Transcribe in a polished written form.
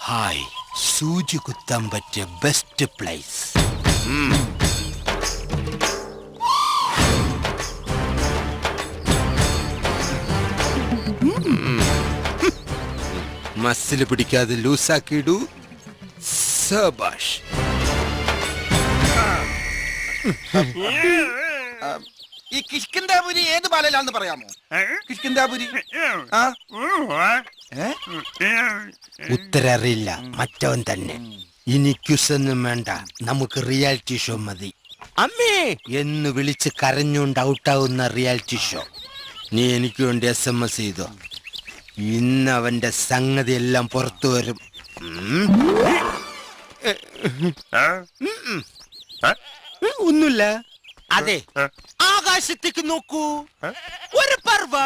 Hi, സൂചി കുത്താൻ പറ്റിയ ബെസ്റ്റ് പ്ലേസ്. മസിൽ പിടിക്കാതെ ലൂസാക്കിയിടൂ. സബാഷ്. ഈ കിഷ്കിന്ധാപുരി ഏത് ബാലയിലാന്ന് പറയാമോ? കിഷ്കിന്ധാപുരി ഉത്തരറിയില്ല, മറ്റവൻ തന്നെ. ഇനി ക്യുസൊന്നും വേണ്ട, നമുക്ക് റിയാലിറ്റി ഷോ മതി. അമ്മേ എന്ന് വിളിച്ച് കരഞ്ഞുകൊണ്ട് ഔട്ടാവുന്ന റിയാലിറ്റി ഷോ. നീ എനിക്ക് വേണ്ടി SMS ചെയ്തോ. ഇന്ന് അവന്റെ സംഗതി എല്ലാം പുറത്തു വരും. ഒന്നുമില്ല. അതെ, ആകാശത്തേക്ക് നോക്കൂ, ഒരു പർവ്വ.